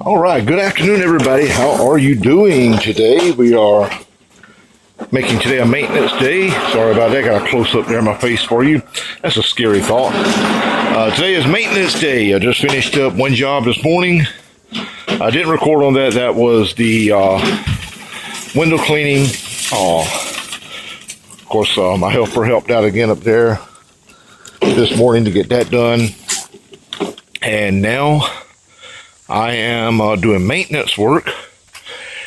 All right, good afternoon, everybody. How are you doing today? We are making today a maintenance day. Sorry about that. Got a close up there in my face for you. That's a scary thought. Today is maintenance day. I just finished up one job this morning. I didn't record on that. That was the window cleaning. Of course, my helper helped out again up there this morning to get that done. And now I am doing maintenance work,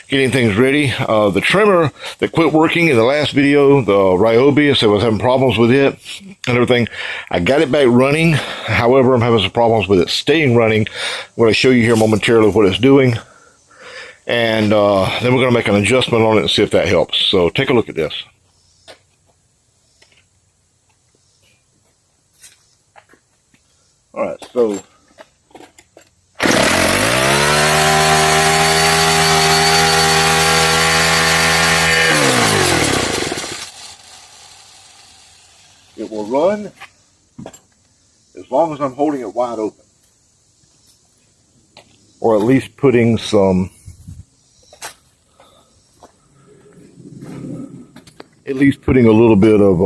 getting things ready. The trimmer that quit working in the last video, the Ryobi, I said I was having problems with it and everything. I got it back running. However, I'm having some problems with it staying running. I'm going to show you here momentarily what it's doing. And then we're going to make an adjustment on it and see if that helps. So take a look at this. All right, so it will run as long as I'm holding it wide open. Or at least putting some, a little bit of,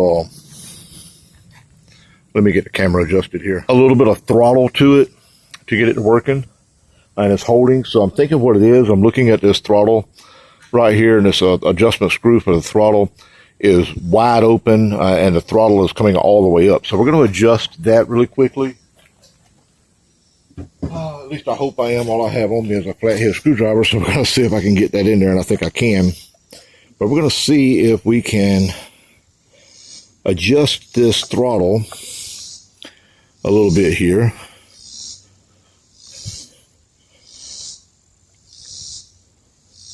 let me get the camera adjusted here. A little bit of throttle to it to get it working. And it's holding. So I'm thinking what it is. I'm looking at this throttle right here, and this adjustment screw for the throttle is wide open, and the throttle is coming all the way up. So we're going to adjust that really quickly. At least I hope I am. All I have on me is a flathead screwdriver, so we're going to see if I can get that in there, and I think I can. But we're going to see if we can adjust this throttle a little bit here.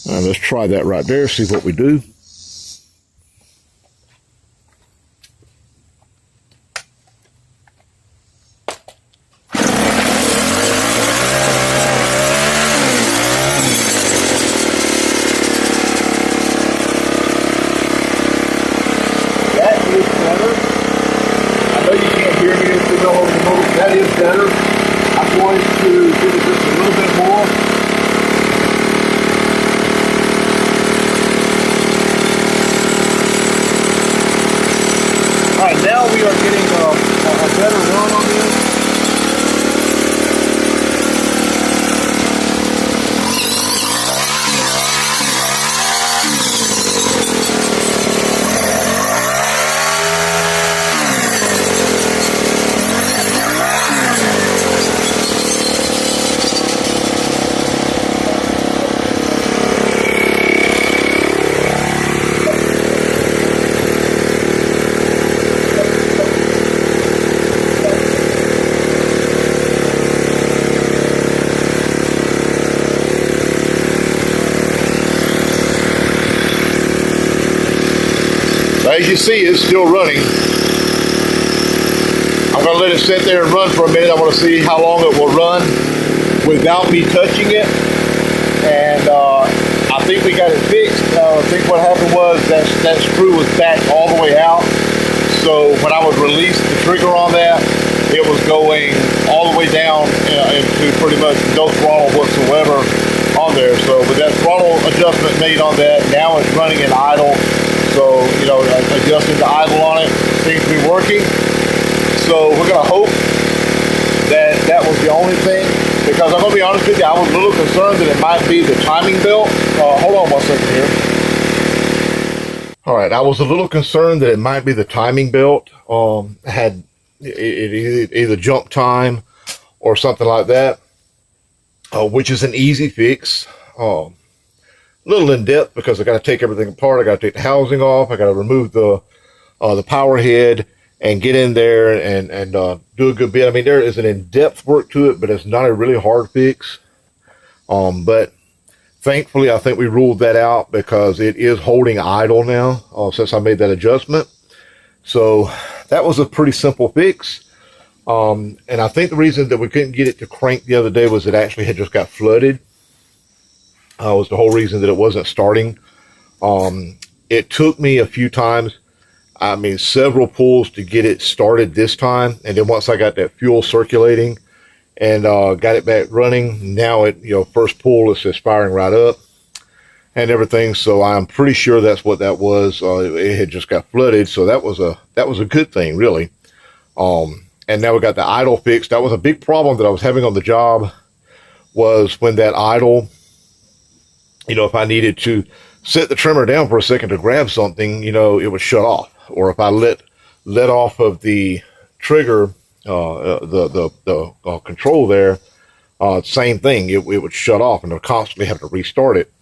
All right, let's try that right there, see what we do. That is better. I'm going to give it just a little bit more. All right, now we are getting a better run on this. As you see, it's still running. I'm going to let it sit there and run for a minute. I want to see how long it will run without me touching it. And I think we got it fixed. I think what happened was that screw was back all the way out. So when I would release the trigger on that, it was going all the way down into pretty much no throttle whatsoever on there. So with that throttle adjustment made on that, now it's running in idle. So, you know, adjusting the idle on it seems to be working. So we're going to hope that that was the only thing, because I'm going to be honest with you, I was a little concerned that it might be the timing belt. Hold on 1 second here. All right, I was a little concerned that it might be the timing belt. Had it either jump time or something like that, which is an easy fix. A little in depth because I got to take everything apart. I got to take the housing off. I got to remove the power head and get in there and do a good bit. I mean, there is an in-depth work to it, but it's not a really hard fix. But thankfully, I think we ruled that out because it is holding idle now since I made that adjustment. So that was a pretty simple fix. And I think the reason that we couldn't get it to crank the other day was it actually had just got flooded. Was the whole reason that it wasn't starting. It took me a few times, I mean, several pulls to get it started this time. And then once I got that fuel circulating and got it back running. Now it, first pull, it's just firing right up and everything. So I'm pretty sure that's what that was. It had just got flooded, so that was a good thing, really. And now we got the idle fixed. That was a big problem that I was having on the job, was when that idle, if I needed to set the trimmer down for a second to grab something, it would shut off. Or if I let off of the trigger, the control there, same thing. It would shut off, and I'd constantly have to restart it,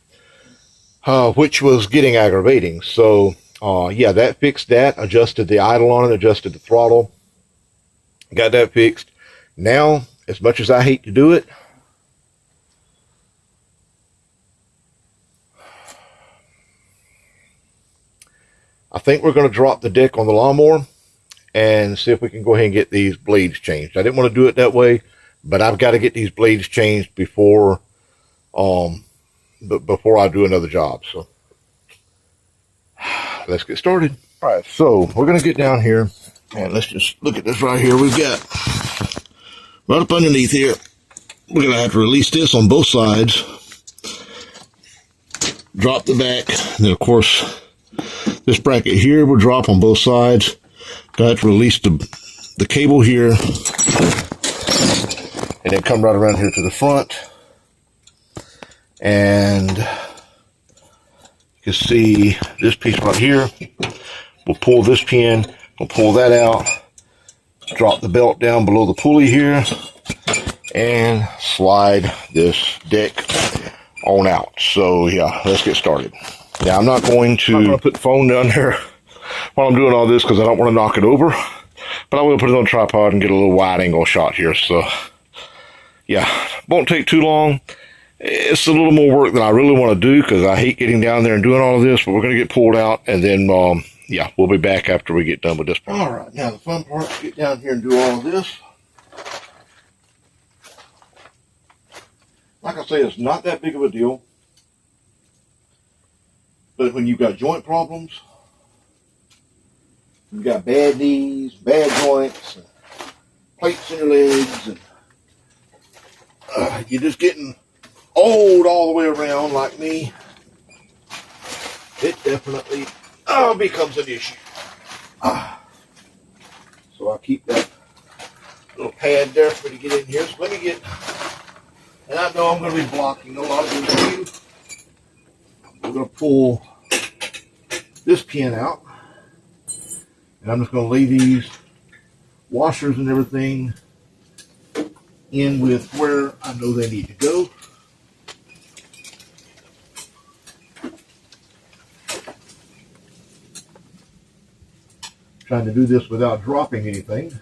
which was getting aggravating. So, yeah, that fixed that. Adjusted the idle on it, adjusted the throttle. Got that fixed. Now, as much as I hate to do it, I think we're going to drop the deck on the lawnmower and see if we can go ahead and get these blades changed. I didn't want to do it that way, but I've got to get these blades changed before I do another job. So let's get started. All right, so we're going to get down here and let's just look at this right here. We've got right up underneath here, we're going to have to release this on both sides, drop the back, and then of course this bracket here will drop on both sides. Got to release the cable here, and then come right around here to the front. And you can see this piece right here. We'll pull this pin, we'll pull that out, drop the belt down below the pulley here, and slide this deck on out. So yeah, let's get started. Now I'm not going to put the phone down there while I'm doing all this because I don't want to knock it over, but I will put it on a tripod and get a little wide angle shot here. So yeah, won't take too long. It's a little more work than I really want to do because I hate getting down there and doing all of this, but we're going to get pulled out, and then yeah, we'll be back after we get done with this part. All right, now the fun part is get down here and do all of this. Like I say, it's not that big of a deal, but when you've got joint problems, you've got bad knees, bad joints, and plates in your legs, and you're just getting old all the way around like me, it definitely becomes an issue. So I'll keep that little pad there for me to get in here. So let me get, and I know I'm going to be blocking a lot of this. We're going to pull this pin out, and I'm just going to lay these washers and everything in with where I know they need to go. Trying to do this without dropping anything.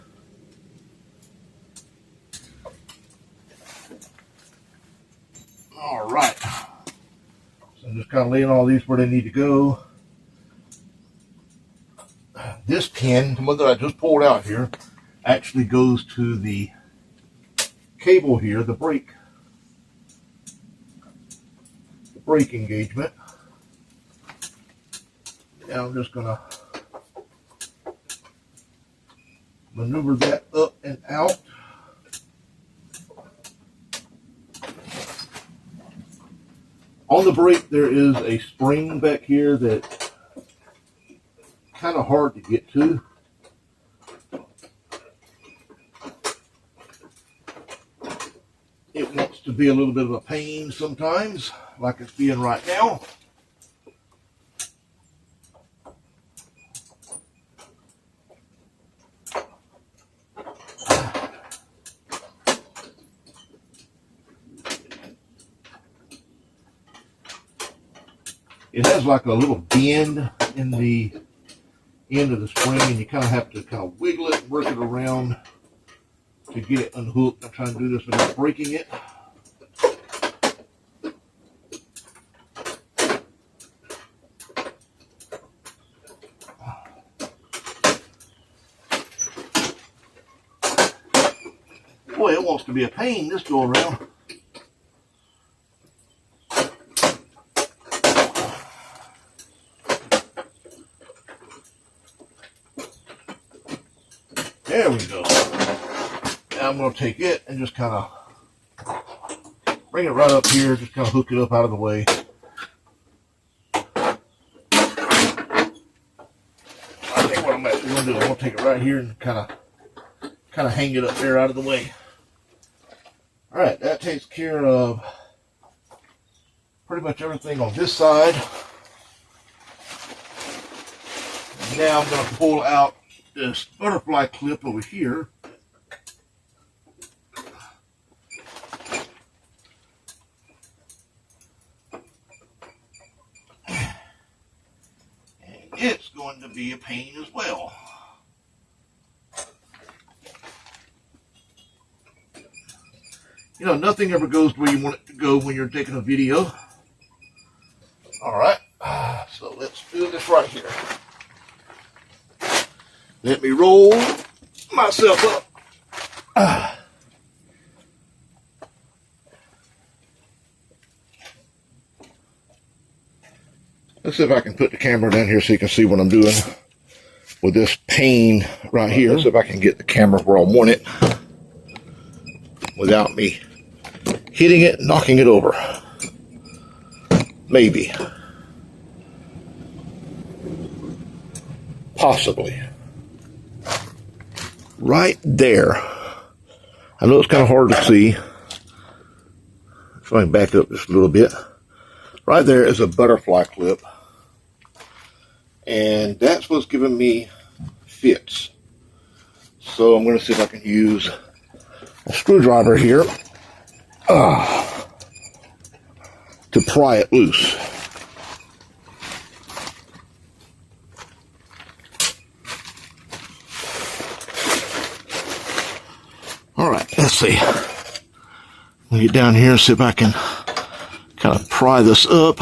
All right. So I'm just kind of laying all these where they need to go. This pin, the one that I just pulled out here, actually goes to the cable here, the brake engagement. Now I'm just going to maneuver that up and out. On the brake, there is a spring back here that kind of hard to get to. It wants to be a little bit of a pain sometimes, like it's being right now. It has like a little bend in the end of the spring, and you kind of have to kind of wiggle it, work it around to get it unhooked. I'm trying to do this without breaking it. Boy, it wants to be a pain this go around. There we go. Now I'm going to take it and just kind of bring it right up here, just kind of hook it up out of the way. I think what I'm actually going to do is I'm going to take it right here and kind of hang it up there out of the way. All right, that takes care of pretty much everything on this side. And now I'm going to pull out this butterfly clip over here. And it's going to be a pain as well. You know, nothing ever goes where you want it to go when you're taking a video. All right, so let's do this right here. Let me roll myself up. Let's see if I can put the camera down here so you can see what I'm doing with this pane right here. Let's see if I can get the camera where I want it without me hitting it, knocking it over. Maybe. Possibly. Right there. I know it's kind of hard to see. So I can back up just a little bit. Right there is a butterfly clip. And that's what's giving me fits. So I'm going to see if I can use a screwdriver here to pry it loose. All right, let's see. I'll get down here and see if I can kind of pry this up.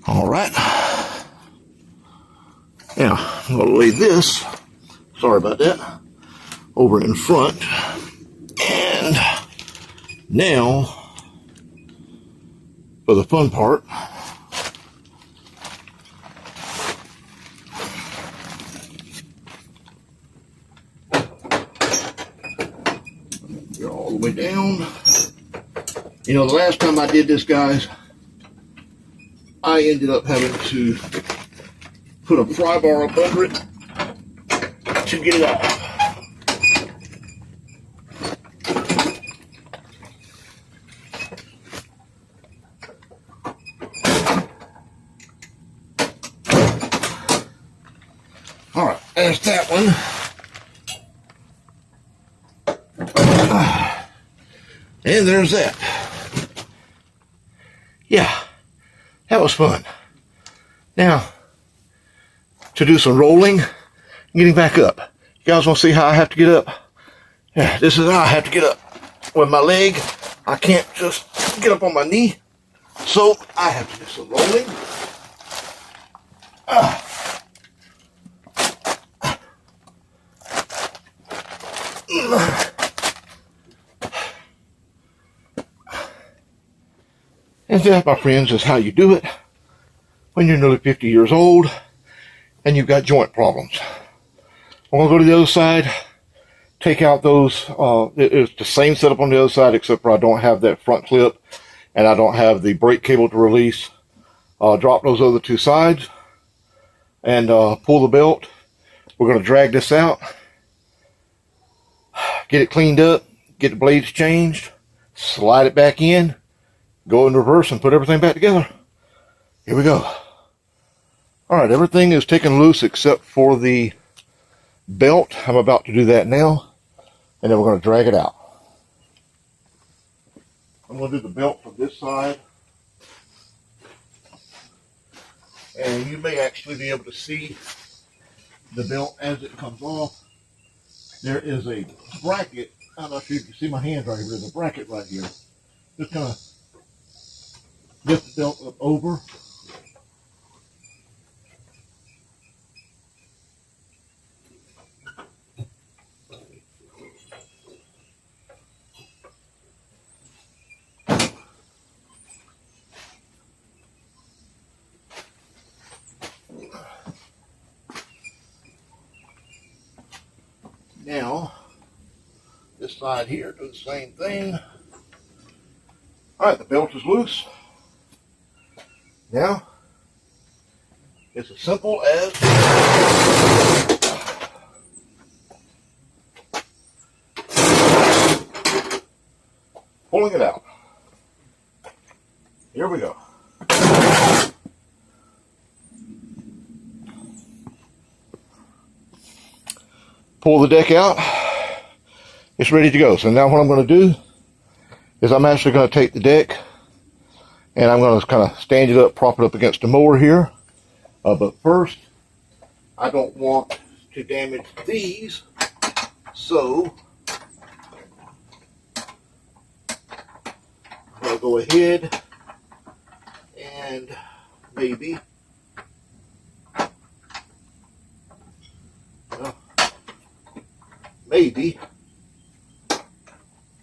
All right. Now, I'm going to lay this, sorry about that, over in front. And now, for the fun part, go all the way down. You know, the last time I did this, guys, I ended up having to put a pry bar up under it to get it off. All right, there's that one. And there's that. Yeah, that was fun. Now, to do some rolling, getting back up. You guys want to see how I have to get up? Yeah, this is how I have to get up. With my leg, I can't just get up on my knee. So, I have to do some rolling. And that, my friends, is how you do it when you're nearly 50 years old and you've got joint problems. I'm going to go to the other side, take out those, it's the same setup on the other side except for I don't have that front clip and I don't have the brake cable to release. Drop those other two sides and pull the belt. We're going to drag this out, get it cleaned up, get the blades changed, slide it back in, go in reverse and put everything back together. Here we go. All right, everything is taken loose except for the belt. I'm about to do that now, and then we're going to drag it out. I'm going to do the belt from this side. And you may actually be able to see the belt as it comes off. There is a bracket. I'm not sure you can see my hands right here. There's a bracket right here. Just kind of lift the belt up over. Now, this side here, do the same thing. All right, the belt is loose. Now, it's as simple as pulling it out. Here we go. Pull the deck out. It's ready to go. So now what I'm going to do is I'm actually going to take the deck and I'm going to kind of stand it up, prop it up against the mower here. But first, I don't want to damage these, so I'm going to go ahead and maybe, well, maybe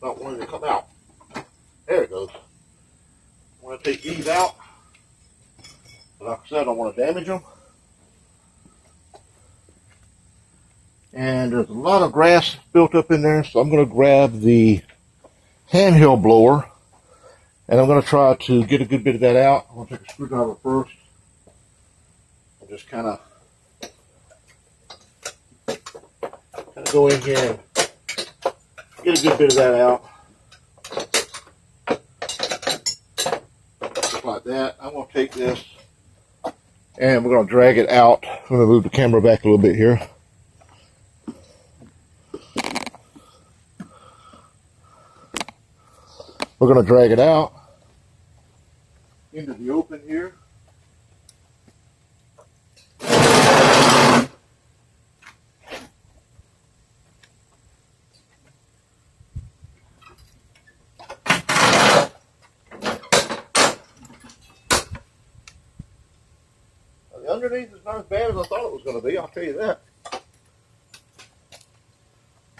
not wanting to come out. There it goes. I'm going to take these out. But like I said, I don't want to damage them. And there's a lot of grass built up in there, so I'm going to grab the handheld blower and I'm going to try to get a good bit of that out. I'm going to take a screwdriver first and just kind of go in here and get a good bit of that out. Just like that. I'm going to take this and we're going to drag it out. I'm going to move the camera back a little bit here. We're going to drag it out into the open here. The underneath is not as bad as I thought it was going to be, I'll tell you that.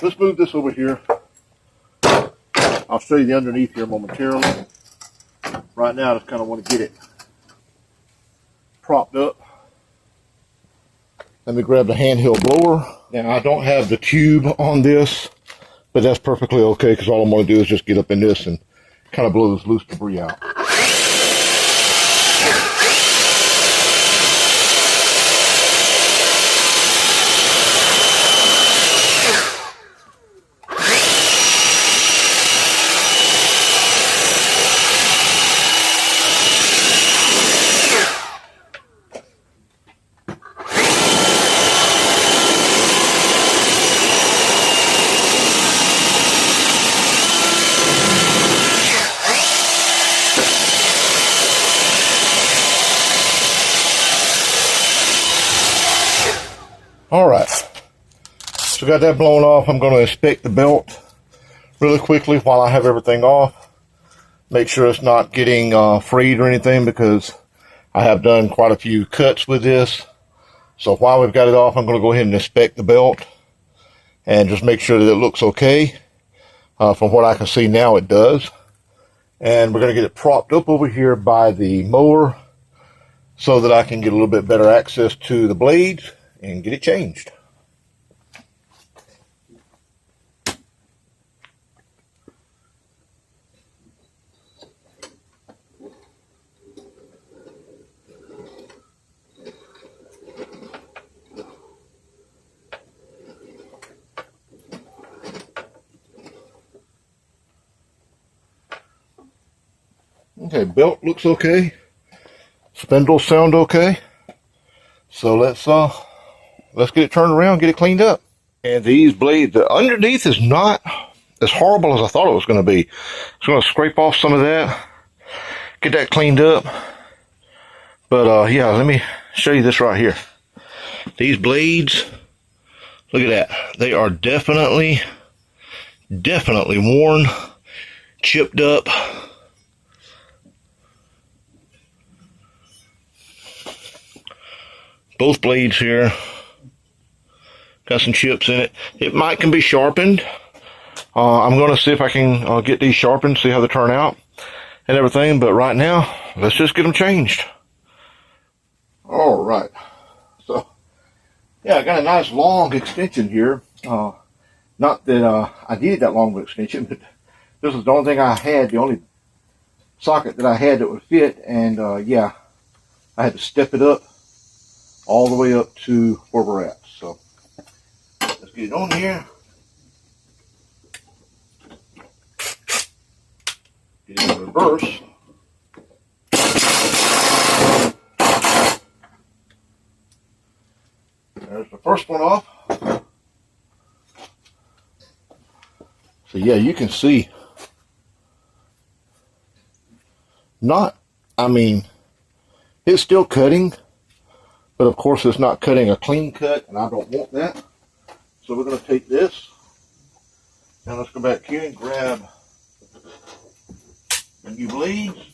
Let's move this over here. I'll show you the underneath here momentarily. Right now I just kind of want to get it propped up. Let me grab the handheld blower. Now I don't have the tube on this, but that's perfectly okay because all I'm going to do is just get up in this and kind of blow this loose debris out. All right, so got that blown off. I'm going to inspect the belt really quickly while I have everything off. Make sure it's not getting frayed or anything because I have done quite a few cuts with this. So while we've got it off, I'm going to go ahead and inspect the belt and just make sure that it looks okay. From what I can see now, it does. And we're going to get it propped up over here by the mower so that I can get a little bit better access to the blades and get it changed. Okay, belt looks okay. Spindles sound okay. So let's get it turned around, get it cleaned up. And these blades, the underneath is not as horrible as I thought it was going to be. So I'm going to scrape off some of that, get that cleaned up. But yeah, let me show you this right here. These blades, look at that. They are definitely worn, chipped up. Both blades here got some chips in it. It can be sharpened. I'm going to see if I can get these sharpened, see how they turn out and everything. But right now, let's just get them changed. All right. So, yeah, I got a nice long extension here. Not that I needed that long of an extension, but this was the only thing I had, the only socket that I had that would fit, and yeah, I had to step it up all the way up to where we're at. So let's get it on here. Get it in reverse. There's the first one off. So yeah, you can see, it's still cutting, but of course it's not cutting a clean cut, and I don't want that. So we're going to take this. Now let's go back here and grab the new blades.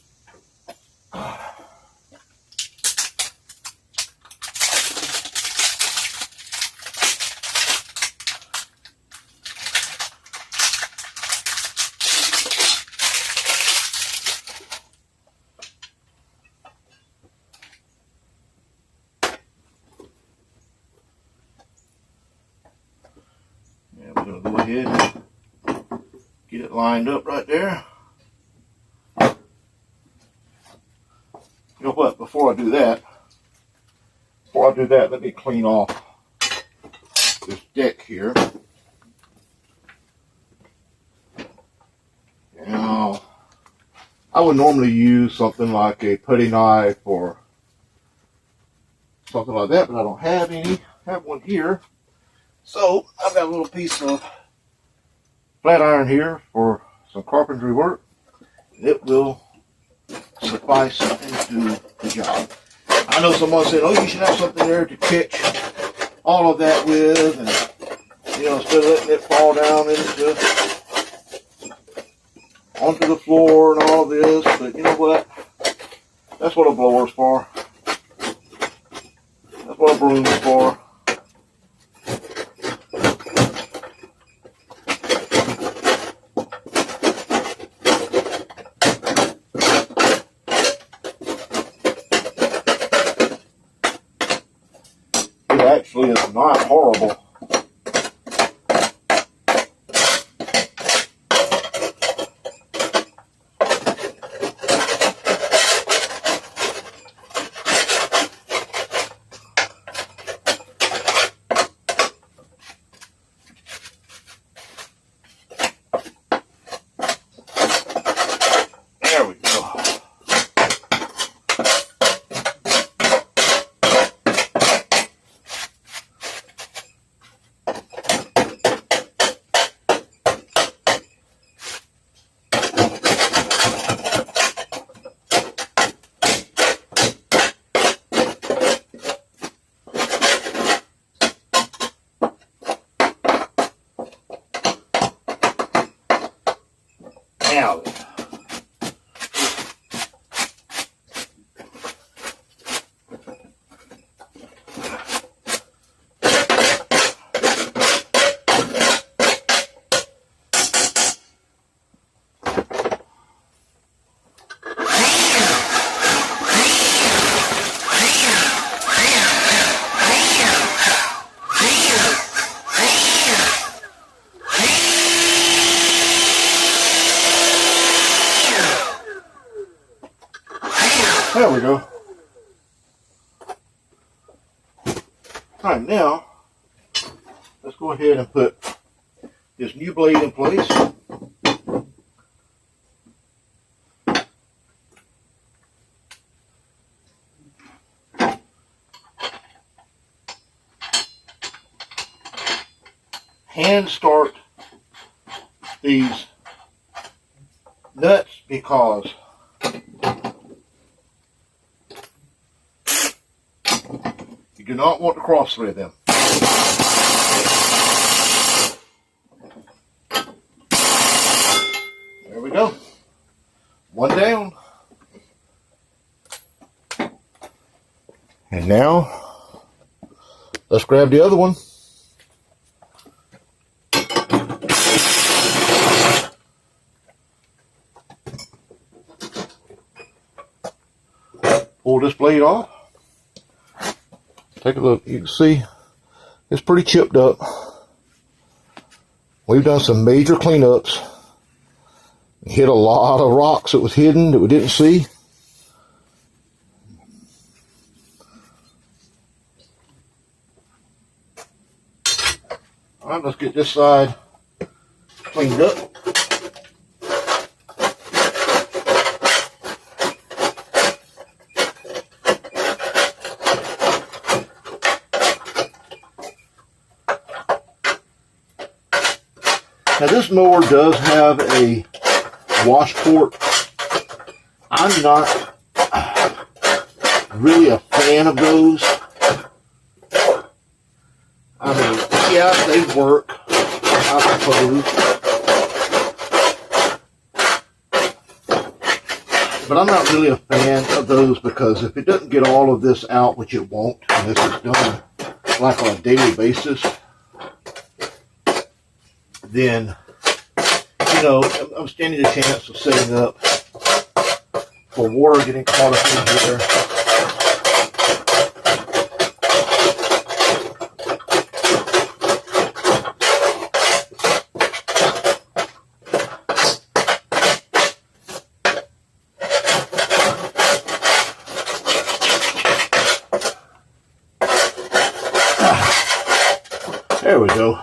And we're going to go ahead and get it lined up right there. You know what, before I do that, let me clean off this deck here. Now, I would normally use something like a putty knife or something like that, but I don't have any. I have one here. So, I've got a little piece of flat iron here for some carpentry work. It will suffice and do the job. I know someone said, oh, you should have something there to catch all of that with, and, you know, instead of letting it fall down onto the floor and all this. But you know what? That's what a blower's for. That's what a broom's for. Actually, it's not horrible. There we go. Now, there we go. All right, now let's go ahead and put this new blade in place. Hand start these nuts because you do not want to cross thread them. There we go. One down. And now, let's grab the other one. Pull this blade off. Take a look. You can see it's pretty chipped up. we've done some major cleanups. Hit a lot of rocks that was hidden that we didn't see. All right, let's get this side cleaned up. Now this mower does have a wash port. I'm not really a fan of those. I mean, yeah, they work, I suppose. But I'm not really a fan of those because if it doesn't get all of this out, which it won't, and this is done like on a daily basis, then, you know, I'm standing a chance of setting up for water getting caught up in here. There we go.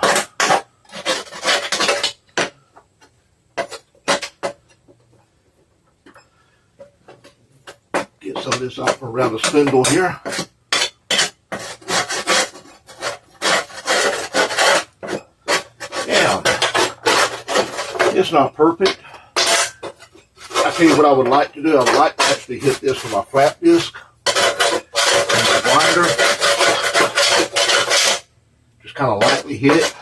Get some of this out from around the spindle here. Yeah, it's not perfect. I tell you what I would like to do. I would like to actually hit this with my flat disc and my grinder. Just kind of lightly hit it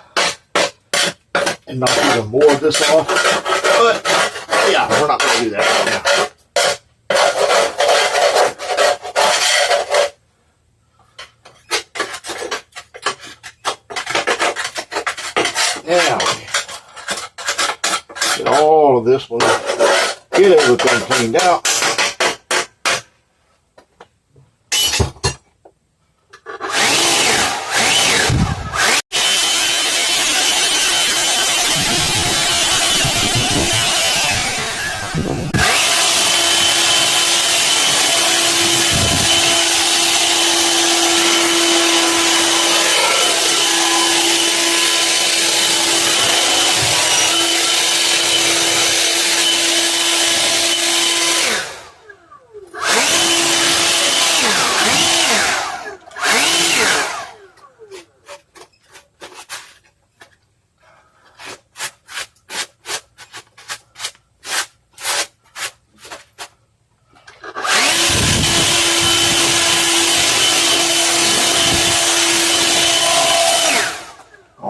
and knock even more of this off. But yeah, we're not going to do that right now. Now, get all of this one, get everything cleaned out.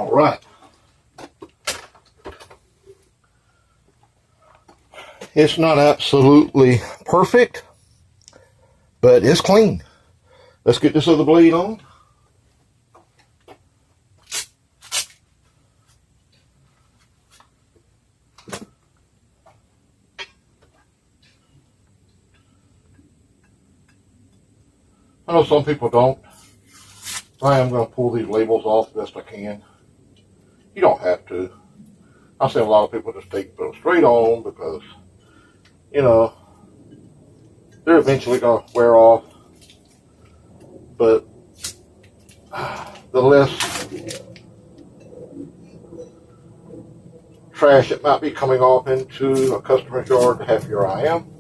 Right. It's not absolutely perfect, but it's clean. Let's get this other blade on. I know some people don't. I am going to pull these labels off the best I can. You don't have to. I see a lot of people just put them straight on because, you know, they're eventually going to wear off. But the less trash that might be coming off into a customer's yard, the happier I am.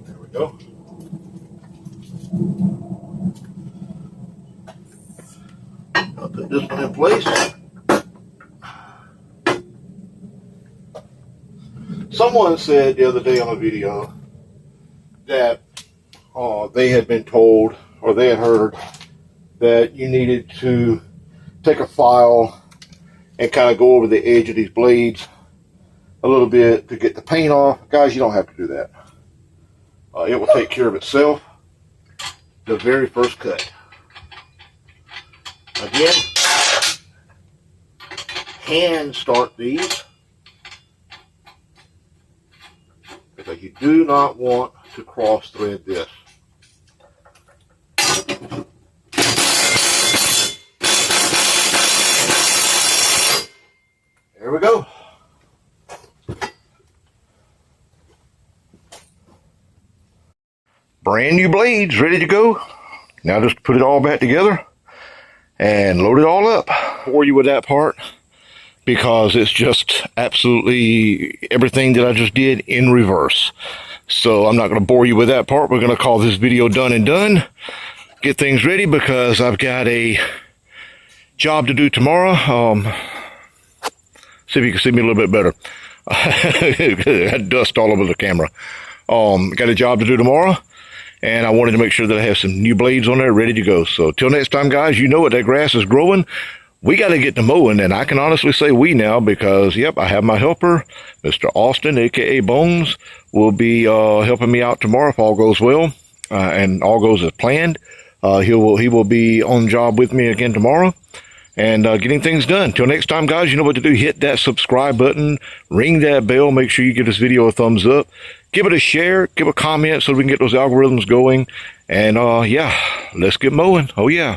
There we go. I'll put this one in place. Someone said the other day on a video that they had been told, or they had heard, that you needed to take a file and kind of go over the edge of these blades a little bit to get the paint off. Guys, you don't have to do that. It will take care of itself the very first cut. Again, hand start these because you do not want to cross thread this. brand new blades ready to go. Now just put it all back together and load it all up. Bore you with that part because it's just absolutely everything that I just did in reverse. So I'm not going to bore you with that part. We're going to call this video done and done. Get things ready because I've got a job to do tomorrow. See if you can see me a little bit better. I had dust all over the camera. Got a job to do tomorrow, and I wanted to make sure that I have some new blades on there ready to go. So till next time, guys, you know what, that grass is growing. We got to get to mowing, and I can honestly say we now because, yep, I have my helper, Mr. Austin, a.k.a. Bones, will be helping me out tomorrow if all goes well and all goes as planned. He will be on job with me again tomorrow and getting things done. Till next time, guys, you know what to do. Hit that subscribe button, ring that bell, make sure you give this video a thumbs up, give it a share, give a comment so we can get those algorithms going. And yeah, let's get mowing. Oh yeah.